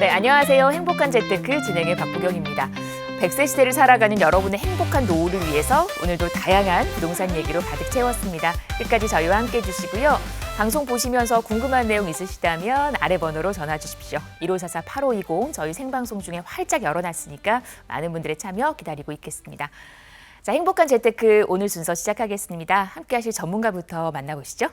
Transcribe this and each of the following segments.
네, 안녕하세요. 행복한 재테크 진행의 박보경입니다. 100세 시대를 살아가는 여러분의 행복한 노후를 위해서 오늘도 다양한 부동산 얘기로 가득 채웠습니다. 끝까지 저희와 함께해 주시고요. 방송 보시면서 궁금한 내용 있으시다면 아래 번호로 전화 주십시오. 1544-8520 저희 생방송 중에 활짝 열어놨으니까 많은 분들의 참여 기다리고 있겠습니다. 자, 행복한 재테크 오늘 순서 시작하겠습니다. 함께 하실 전문가부터 만나보시죠.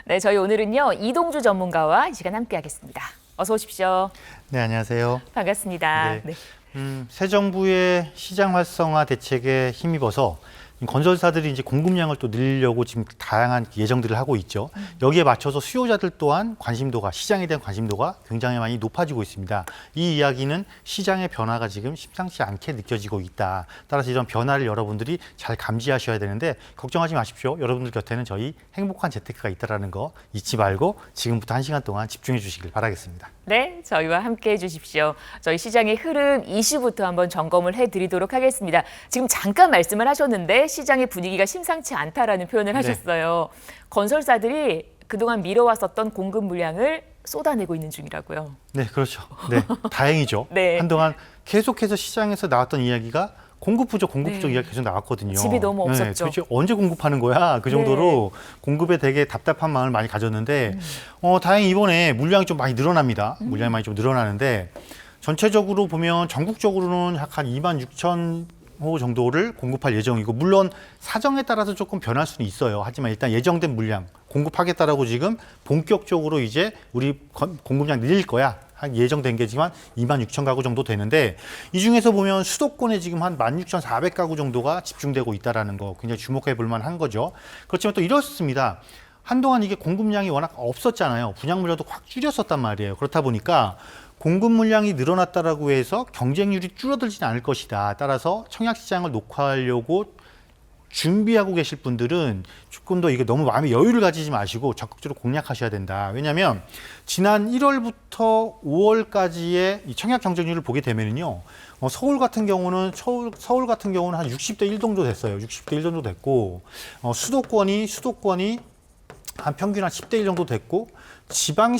네, 저희 오늘은요 이동주 전문가와 이 시간 함께하겠습니다. 어서 오십시오. 네, 안녕하세요. 반갑습니다. 네. 새 정부의 시장 활성화 대책에 힘입어서 건설사들이 이제 공급량을 또 늘리려고 지금 다양한 예정들을 하고 있죠. 여기에 맞춰서 수요자들 또한 관심도가, 시장에 대한 관심도가 굉장히 많이 높아지고 있습니다. 이 이야기는 시장의 변화가 지금 심상치 않게 느껴지고 있다. 따라서 이런 변화를 여러분들이 잘 감지하셔야 되는데 걱정하지 마십시오. 여러분들 곁에는 저희 행복한 재테크가 있다는 거 잊지 말고 지금부터 1시간 동안 집중해 주시길 바라겠습니다. 네, 저희와 함께해 주십시오. 저희 시장의 흐름 이슈부터 한번 점검을 해드리도록 하겠습니다. 지금 잠깐 말씀을 하셨는데 시장의 분위기가 심상치 않다라는 표현을 하셨어요. 건설사들이 그동안 미뤄왔었던 공급 물량을 쏟아내고 있는 중이라고요. 네, 그렇죠. 네, 다행이죠. 네. 한동안 계속해서 시장에서 나왔던 이야기가 공급 부족 이야기가 계속 나왔거든요. 집이 너무 없었죠. 네, 도대체 언제 공급하는 거야? 그 정도로 공급에 되게 답답한 마음을 많이 가졌는데 다행히 이번에 물량이 좀 많이 늘어납니다. 물량이 많이 좀 늘어나는데 전체적으로 보면 전국적으로는 약 한 26,000호 정도를 공급할 예정이고 물론 사정에 따라서 조금 변할 수는 있어요. 하지만 일단 예정된 물량 공급하겠다라고 지금 본격적으로 이제 우리 공급량 늘릴 거야. 한 예정된 게지만 26,000가구 정도 되는데 이 중에서 보면 수도권에 지금 한 16,400가구 정도가 집중되고 있다는 거 굉장히 주목해 볼 만한 거죠. 그렇지만 또 이렇습니다. 한동안 이게 공급량이 워낙 없었잖아요. 분양 물량도 확 줄였었단 말이에요. 그렇다 보니까 공급 물량이 늘어났다라고 해서 경쟁률이 줄어들지는 않을 것이다. 따라서 청약 시장을 녹화하려고 준비하고 계실 분들은 조금 더 이게 너무 마음의 여유를 가지지 마시고 적극적으로 공략하셔야 된다. 왜냐하면 지난 1월부터 5월까지의 이 청약 경쟁률을 보게 되면요, 서울 같은 경우는 한 60대 1 정도 됐어요. 60대 1 정도 됐고, 수도권이 한 평균 한 10대 1 정도 됐고, 지방이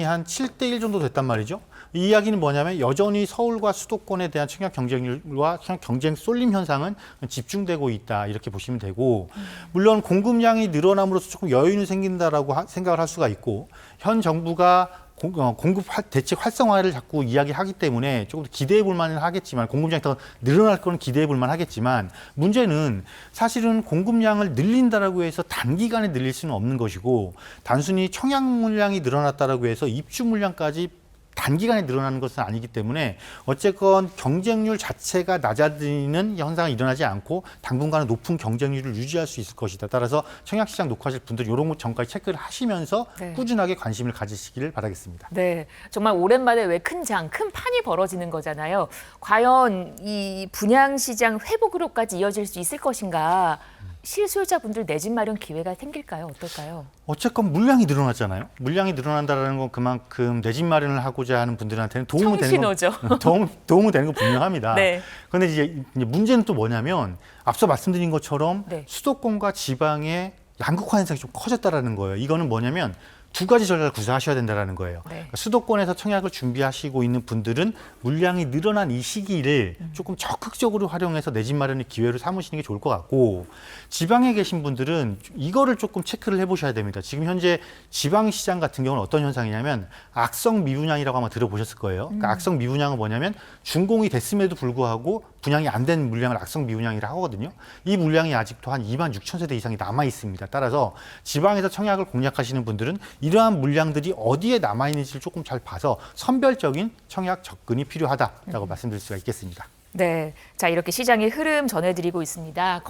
한 7대 1 정도 됐단 말이죠. 이 이야기는 뭐냐면 여전히 서울과 수도권에 대한 청약 경쟁률과 청약 경쟁 쏠림 현상은 집중되고 있다 이렇게 보시면 되고 물론 공급량이 늘어남으로써 조금 여유는 생긴다라고 생각을 할 수가 있고 현 정부가 공급 대책 활성화를 자꾸 이야기하기 때문에 조금 기대해 볼 만은 하겠지만 공급량이 더 늘어날 거는 기대해 볼 만 하겠지만 문제는 사실은 공급량을 늘린다라고 해서 단기간에 늘릴 수는 없는 것이고 단순히 청약 물량이 늘어났다라고 해서 입주 물량까지 단기간에 늘어나는 것은 아니기 때문에 어쨌건 경쟁률 자체가 낮아지는 현상이 일어나지 않고 당분간은 높은 경쟁률을 유지할 수 있을 것이다. 따라서 청약시장 녹화하실 분들 이런 것 전까지 체크를 하시면서 꾸준하게 관심을 가지시기를 바라겠습니다. 네, 정말 오랜만에 왜 큰 판이 벌어지는 거잖아요. 과연 이 분양시장 회복으로까지 이어질 수 있을 것인가? 실수요자분들 내 집 마련 기회가 생길까요? 어떨까요? 어쨌건 물량이 늘어났잖아요. 물량이 늘어난다는 건 그만큼 내 집 마련을 하고자 하는 분들한테는 도움이 되는 건 분명합니다. 네. 그런데 이제 문제는 또 뭐냐면 앞서 말씀드린 것처럼 수도권과 지방의 양극화 현상이 좀 커졌다라는 거예요. 이거는 뭐냐면 두 가지 전략을 구사하셔야 된다는 거예요. 그러니까 수도권에서 청약을 준비하시고 있는 분들은 물량이 늘어난 이 시기를 조금 적극적으로 활용해서 내 집 마련의 기회로 삼으시는 게 좋을 것 같고 지방에 계신 분들은 이거를 조금 체크를 해보셔야 됩니다. 지금 현재 지방시장 같은 경우는 어떤 현상이냐면 악성 미분양이라고 아마 들어보셨을 거예요. 그러니까 악성 미분양은 뭐냐면 준공이 됐음에도 불구하고 분양이 안 된 물량을 악성 미분양이라고 하거든요. 이 물량이 아직도 한 26,000세대 이상이 남아 있습니다. 따라서 지방에서 청약을 공략하시는 분들은 이러한 물량들이 어디에 남아 있는지를 조금 잘 봐서 선별적인 청약 접근이 필요하다라고 말씀드릴 수가 있겠습니다. 네, 자 이렇게 시장의 흐름 전해드리고 있습니다.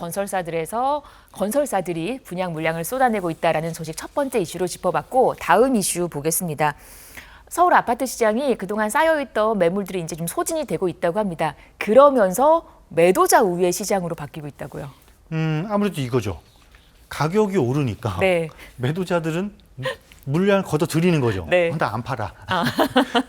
건설사들이 분양 물량을 쏟아내고 있다라는 소식 첫 번째 이슈로 짚어봤고 다음 이슈 보겠습니다. 서울 아파트 시장이 그동안 쌓여있던 매물들이 이제 좀 소진이 되고 있다고 합니다. 그러면서 매도자 우위의 시장으로 바뀌고 있다고요. 아무래도 이거죠. 가격이 오르니까 매도자들은 물량을 걷어들이는 거죠. 네. 나 안 팔아.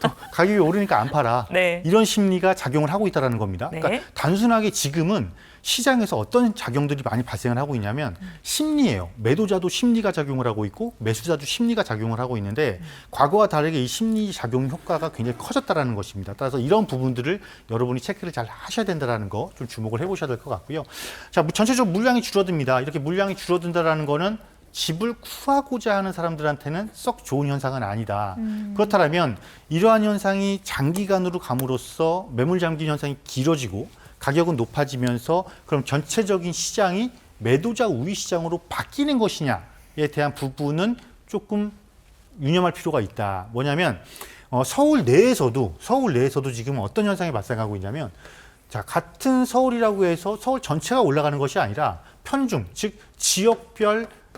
또 가격이 오르니까 안 팔아. 네. 이런 심리가 작용을 하고 있다는 겁니다. 네. 그러니까 단순하게 지금은 시장에서 어떤 작용들이 많이 발생을 하고 있냐면 심리예요. 매도자도 심리가 작용을 하고 있고 매수자도 심리가 작용을 하고 있는데 과거와 다르게 이 심리 작용 효과가 굉장히 커졌다라는 것입니다. 따라서 이런 부분들을 여러분이 체크를 잘 하셔야 된다는 거 좀 주목을 해보셔야 될 것 같고요. 자, 전체적으로 물량이 줄어듭니다. 이렇게 물량이 줄어든다라는 거는 집을 구하고자 하는 사람들한테는 썩 좋은 현상은 아니다. 그렇다면 이러한 현상이 장기간으로 감으로써 매물 잠긴 현상이 길어지고 가격은 높아지면서 그럼 전체적인 시장이 매도자 우위 시장으로 바뀌는 것이냐에 대한 부분은 조금 유념할 필요가 있다. 뭐냐면 서울 내에서도 지금 어떤 현상이 발생하고 있냐면 자, 같은 서울이라고 해서 서울 전체가 올라가는 것이 아니라 편중, 즉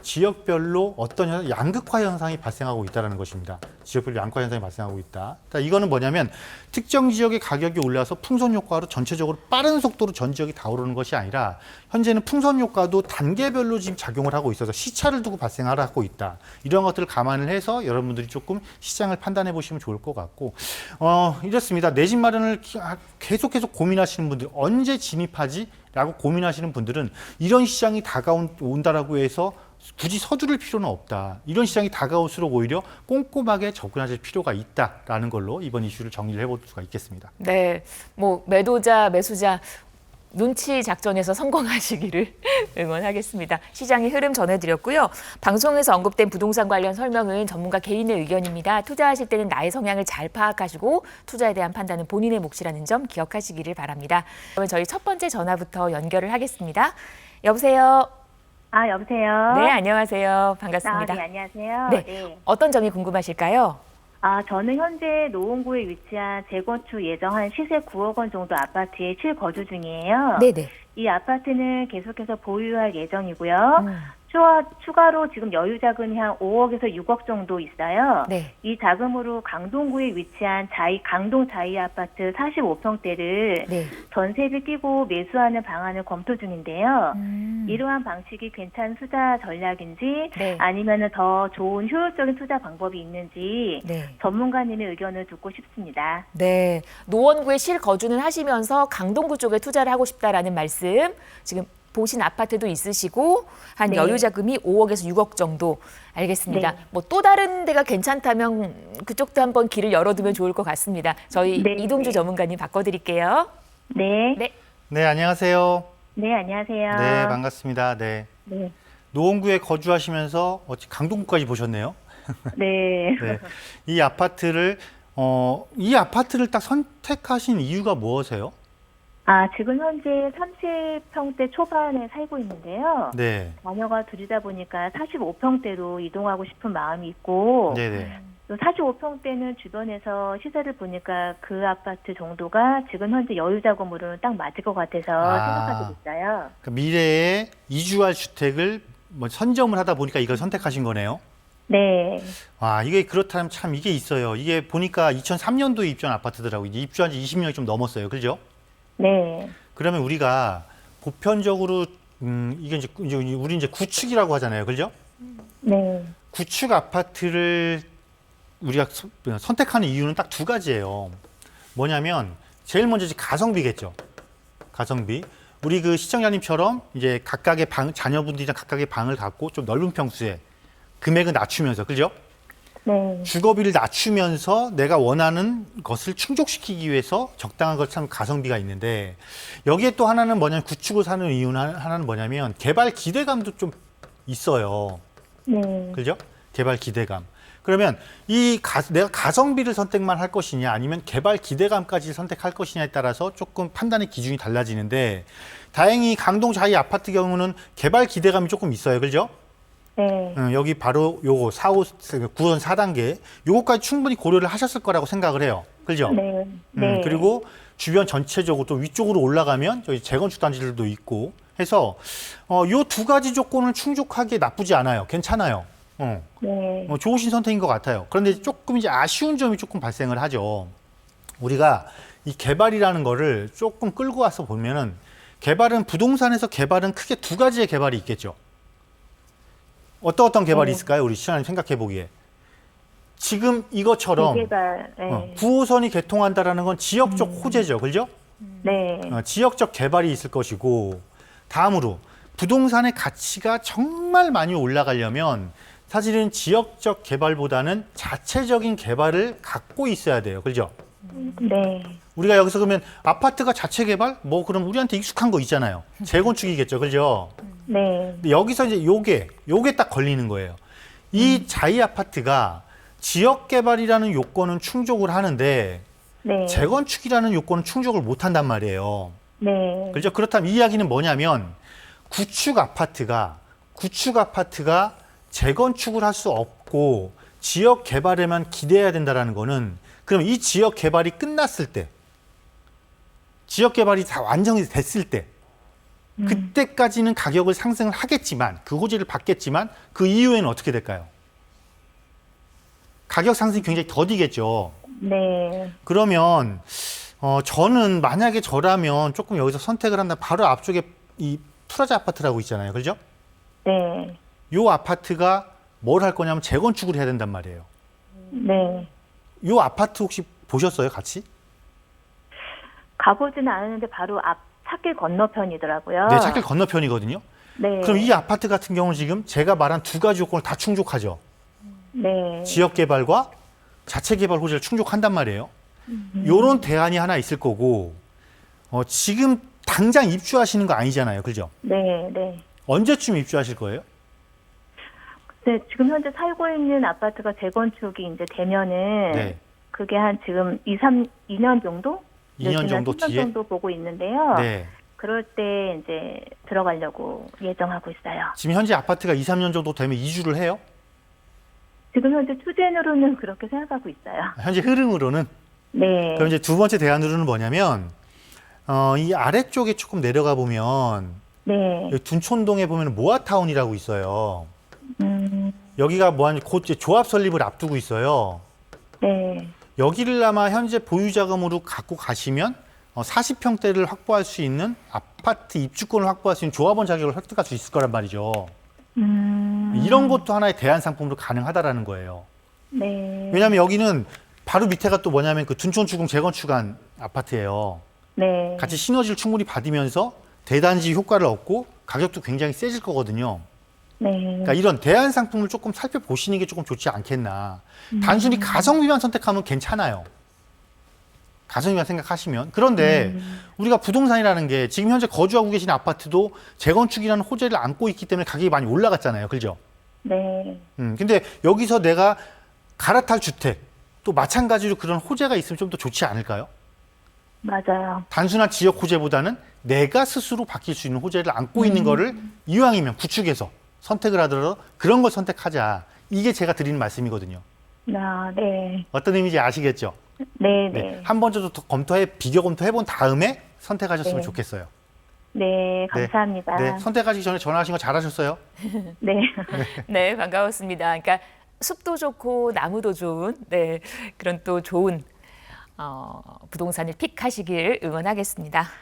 지역별로 어떤 양극화 현상이 발생하고 있다는 것입니다. 지역별로 양극화 현상이 발생하고 있다. 그러니까 이거는 뭐냐면 특정 지역의 가격이 올라서 풍선 효과로 전체적으로 빠른 속도로 전 지역이 다 오르는 것이 아니라 현재는 풍선 효과도 단계별로 지금 작용을 하고 있어서 시차를 두고 발생하고 있다. 이런 것들을 감안을 해서 여러분들이 조금 시장을 판단해 보시면 좋을 것 같고 이렇습니다. 내 집 마련을 계속 고민하시는 분들 언제 진입하지? 라고 고민하시는 분들은 이런 시장이 다가온다라고 해서 굳이 서두를 필요는 없다. 이런 시장이 다가올수록 오히려 꼼꼼하게 접근하실 필요가 있다라는 걸로 이번 이슈를 정리를 해볼 수가 있겠습니다. 네, 뭐 매도자, 매수자 눈치 작전에서 성공하시기를 응원하겠습니다. 시장의 흐름 전해드렸고요. 방송에서 언급된 부동산 관련 설명은 전문가 개인의 의견입니다. 투자하실 때는 나의 성향을 잘 파악하시고 투자에 대한 판단은 본인의 몫이라는 점 기억하시기를 바랍니다. 그러면 저희 첫 번째 전화부터 연결을 하겠습니다. 여보세요. 여보세요. 네, 안녕하세요. 반갑습니다. 네, 안녕하세요. 네, 어떤 점이 궁금하실까요? 저는 현재 노원구에 위치한 재건축 예정한 시세 9억 원 정도 아파트에 실거주 중이에요. 네네. 이 아파트는 계속해서 보유할 예정이고요. 추가로 지금 여유 자금이 한 5억에서 6억 정도 있어요. 네. 이 자금으로 강동구에 위치한 강동 자이 아파트 45평대를 네. 전세를 띄고 매수하는 방안을 검토 중인데요. 이러한 방식이 괜찮은 투자 전략인지 네. 아니면 더 좋은 효율적인 투자 방법이 있는지 네. 전문가님의 의견을 듣고 싶습니다. 네, 노원구에 실거주는 하시면서 강동구 쪽에 투자를 하고 싶다라는 말씀, 지금 보신 아파트도 있으시고 한 네. 여유 자금이 5억에서 6억 정도. 알겠습니다. 네. 뭐 또 다른 데가 괜찮다면 그쪽도 한번 길을 열어두면 좋을 것 같습니다. 저희 네. 이동주 전문가님 바꿔드릴게요. 네. 네. 네, 안녕하세요. 네, 안녕하세요. 네, 반갑습니다. 네. 네. 노원구에 거주하시면서 강동구까지 보셨네요. 네. 네. 이 아파트를 딱 선택하신 이유가 무엇이에요? 지금 현재 30평대 초반에 살고 있는데요. 네. 자녀가 둘이다 보니까 45평대로 이동하고 싶은 마음이 있고, 네네. 또 45평대는 주변에서 시세를 보니까 그 아파트 정도가 지금 현재 여유 자금으로는 딱 맞을 것 같아서 생각하고 있어요. 그러니까 미래에 이주할 주택을 선점을 하다 보니까 이걸 선택하신 거네요. 네. 이게 그렇다면 참 이게 있어요. 이게 보니까 2003년도에 입주한 아파트더라고요. 이제 입주한 지 20년이 좀 넘었어요. 그죠? 네. 그러면 우리가 보편적으로 이게 이제 우리 이제 구축이라고 하잖아요. 그죠? 네. 구축 아파트를 우리가 선택하는 이유는 딱 두 가지예요. 뭐냐면 제일 먼저 이제 가성비겠죠. 가성비. 우리 그 시청자님처럼 이제 각각의 자녀분들이랑 각각의 방을 갖고 좀 넓은 평수에 금액을 낮추면서, 그죠? 네. 주거비를 낮추면서 내가 원하는 것을 충족시키기 위해서 적당한 것 참 가성비가 있는데, 여기에 또 하나는 뭐냐면 구축을 사는 이유는 하나는 뭐냐면 개발 기대감도 좀 있어요. 네. 그죠? 개발 기대감. 그러면 내가 가성비를 선택만 할 것이냐 아니면 개발 기대감까지 선택할 것이냐에 따라서 조금 판단의 기준이 달라지는데, 다행히 강동 자이 아파트 경우는 개발 기대감이 조금 있어요. 그죠? 네. 여기 바로 요거 9선 4단계 요거까지 충분히 고려를 하셨을 거라고 생각을 해요. 그죠? 네. 네. 그리고 주변 전체적으로 또 위쪽으로 올라가면 저희 재건축 단지들도 있고 해서 요 두 가지 조건을 충족하기에 나쁘지 않아요. 괜찮아요. 네. 좋으신 선택인 것 같아요. 그런데 조금 이제 아쉬운 점이 조금 발생을 하죠. 우리가 이 개발이라는 거를 조금 끌고 와서 보면은 부동산에서 개발은 크게 두 가지의 개발이 있겠죠. 어떤 개발이 있을까요? 우리 시장님 생각해 보기에. 지금 이것처럼 재개발, 네. 9호선이 개통한다라는 건 지역적 호재죠. 그죠? 네. 지역적 개발이 있을 것이고 다음으로 부동산의 가치가 정말 많이 올라가려면 사실은 지역적 개발보다는 자체적인 개발을 갖고 있어야 돼요. 그죠? 네. 우리가 여기서 그러면 아파트가 자체 개발? 뭐 그럼 우리한테 익숙한 거 있잖아요. 재건축이겠죠. 그죠? 네. 근데 여기서 이제 요게 딱 걸리는 거예요. 이 자이 아파트가 지역 개발이라는 요건은 충족을 하는데 네. 재건축이라는 요건은 충족을 못 한단 말이에요. 네. 그렇죠? 그렇다면 이 이야기는 뭐냐면 구축 아파트가 재건축을 할 수 없고 지역 개발에만 기대해야 된다라는 거는 그럼 이 지역 개발이 끝났을 때 지역 개발이 다 완성이 됐을 때 그때까지는 가격을 상승을 하겠지만 그 호재를 받겠지만 그 이후에는 어떻게 될까요? 가격 상승이 굉장히 더디겠죠. 네. 그러면 저는 만약에 저라면 조금 여기서 선택을 한다. 바로 앞쪽에 이 프라자 아파트라고 있잖아요. 그죠? 네. 요 아파트가 뭘 할 거냐면 재건축을 해야 된단 말이에요. 네. 요 아파트 혹시 보셨어요? 같이? 가보지는 않았는데 바로 앞 찾길 건너편이더라고요. 네, 찾길 건너편이거든요. 네. 그럼 이 아파트 같은 경우는 지금 제가 말한 두 가지 요건을 다 충족하죠. 네. 지역 개발과 자체 개발 호재를 충족한단 말이에요. 요런 대안이 하나 있을 거고 지금 당장 입주하시는 거 아니잖아요. 그죠? 네. 네. 언제쯤 입주하실 거예요? 네, 지금 현재 살고 있는 아파트가 재건축이 이제 되면은 네. 그게 한 지금 2년 정도? 2년 정도 3년 뒤에? 정도 보고 있는데요. 네. 그럴 때 이제 들어가려고 예정하고 있어요. 지금 현재 아파트가 2, 3년 정도 되면 이주를 해요? 지금 현재 추진으로는 그렇게 생각하고 있어요. 현재 흐름으로는? 네. 그럼 이제 두 번째 대안으로는 뭐냐면 이 아래쪽에 조금 내려가 보면 네. 여기 둔촌동에 보면 모아타운이라고 있어요. 음, 여기가 곧 이제 조합 설립을 앞두고 있어요. 네. 여기를 아마 현재 보유자금으로 갖고 가시면 40평대를 확보할 수 있는 아파트 입주권을 확보할 수 있는 조합원 자격을 획득할 수 있을 거란 말이죠. 이런 것도 하나의 대안 상품으로 가능하다라는 거예요. 네. 왜냐하면 여기는 바로 밑에가 또 뭐냐면 그 둔촌주공 재건축한 아파트예요. 네. 같이 시너지를 충분히 받으면서 대단지 효과를 얻고 가격도 굉장히 세질 거거든요. 네. 그러니까 이런 대안 상품을 조금 살펴보시는 게 조금 좋지 않겠나. 단순히 가성비만 선택하면 괜찮아요. 가성비만 생각하시면. 그런데 우리가 부동산이라는 게 지금 현재 거주하고 계신 아파트도 재건축이라는 호재를 안고 있기 때문에 가격이 많이 올라갔잖아요. 그죠? 네. 근데 여기서 내가 갈아탈 주택 또 마찬가지로 그런 호재가 있으면 좀 더 좋지 않을까요? 맞아요. 단순한 지역 호재보다는 내가 스스로 바뀔 수 있는 호재를 안고 있는 거를 이왕이면 구축해서 선택을 하더라도 그런 걸 선택하자. 이게 제가 드리는 말씀이거든요. 아, 네. 어떤 의미인지 아시겠죠? 네, 네. 한 번 정도 더 비교 검토해본 다음에 선택하셨으면 네. 좋겠어요. 네, 감사합니다. 네, 선택하시기 전에 전화하신 거 잘하셨어요. 네. 네, 반가웠습니다. 그러니까 숲도 좋고 나무도 좋은 그런 또 좋은 부동산을 픽하시길 응원하겠습니다.